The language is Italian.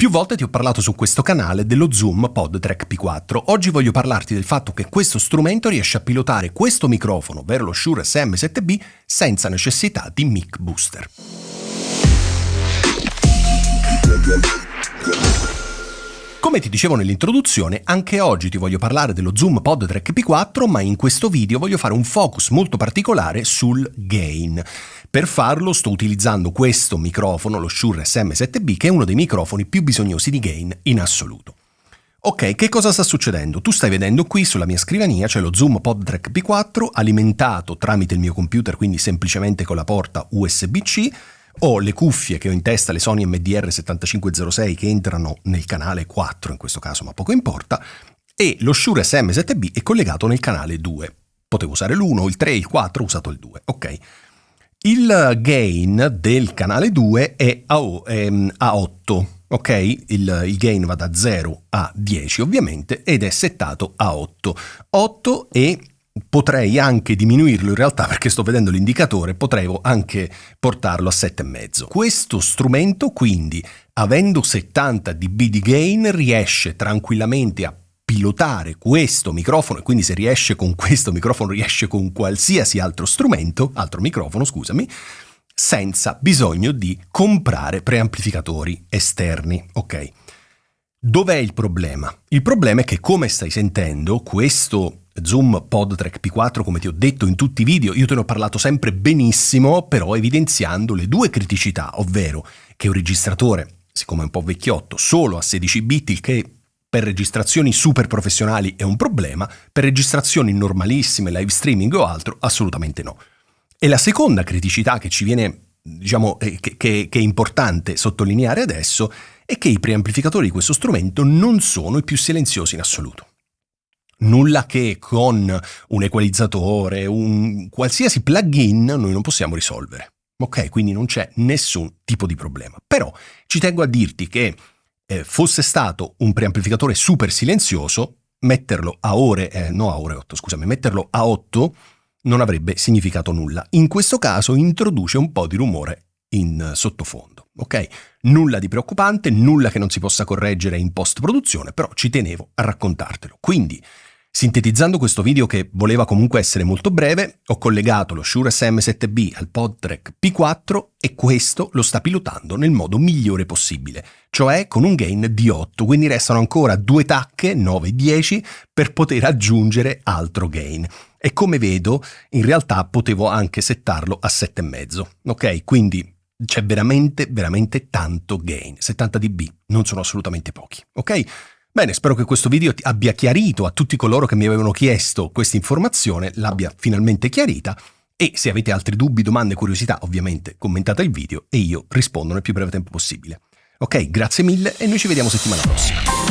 Più volte ti ho parlato su questo canale dello Zoom PodTrack P4. Oggi voglio parlarti del fatto che questo strumento riesce a pilotare questo microfono, ovvero lo Shure SM7B, senza necessità di mic booster. Come ti dicevo nell'introduzione, anche oggi ti voglio parlare dello Zoom PodTrack P4, ma in questo video voglio fare un focus molto particolare sul gain. Per farlo sto utilizzando questo microfono, lo Shure SM7B, che è uno dei microfoni più bisognosi di gain in assoluto. Ok, che cosa sta succedendo? Tu stai vedendo qui sulla mia scrivania c'è lo Zoom PodTrack P4 alimentato tramite il mio computer, quindi semplicemente con la porta USB-C. Ho le cuffie che ho in testa, le Sony MDR7506, che entrano nel canale 4 in questo caso, ma poco importa, e lo Shure SM7B è collegato nel canale 2. Potevo usare l'1, il 3, il 4, ho usato il 2, ok. Il gain del canale 2 è a 8, ok? Il gain va da 0 a 10 ovviamente ed è settato a 8. 8 e potrei anche diminuirlo in realtà, perché sto vedendo l'indicatore, potrei anche portarlo a 7,5. Questo strumento quindi, avendo 70 dB di gain, riesce tranquillamente a pilotare questo microfono, e quindi se riesce con questo microfono riesce con qualsiasi altro microfono, senza bisogno di comprare preamplificatori esterni, ok? Dov'è il problema? Il problema è che, come stai sentendo, questo Zoom PodTrack P4, come ti ho detto in tutti i video, io te ne ho parlato sempre benissimo, però evidenziando le due criticità, ovvero che un registratore, siccome è un po' vecchiotto, solo a 16 bit, il che per registrazioni super professionali è un problema, per registrazioni normalissime, live streaming o altro, assolutamente no. E la seconda criticità che ci viene, che è importante sottolineare adesso, è che i preamplificatori di questo strumento non sono i più silenziosi in assoluto. Nulla che con un equalizzatore, un qualsiasi plugin noi non possiamo risolvere. Ok, quindi non c'è nessun tipo di problema. Però ci tengo a dirti che fosse stato un preamplificatore super silenzioso, metterlo a metterlo a 8 non avrebbe significato nulla. In questo caso introduce un po' di rumore in sottofondo, ok? Nulla di preoccupante, nulla che non si possa correggere in post-produzione, però ci tenevo a raccontartelo. Quindi, sintetizzando questo video, che voleva comunque essere molto breve, ho collegato lo Shure SM7B al PodTrack P4 e questo lo sta pilotando nel modo migliore possibile, cioè con un gain di 8, quindi restano ancora due tacche, 9 e 10, per poter aggiungere altro gain. E come vedo, in realtà potevo anche settarlo a 7,5, ok? Quindi c'è veramente tanto gain, 70 dB, non sono assolutamente pochi, ok? Bene, spero che questo video ti abbia chiarito a tutti coloro che mi avevano chiesto questa informazione, l'abbia finalmente chiarita, e se avete altri dubbi, domande, curiosità, ovviamente commentate il video e io rispondo nel più breve tempo possibile. Ok, grazie mille e noi ci vediamo settimana prossima.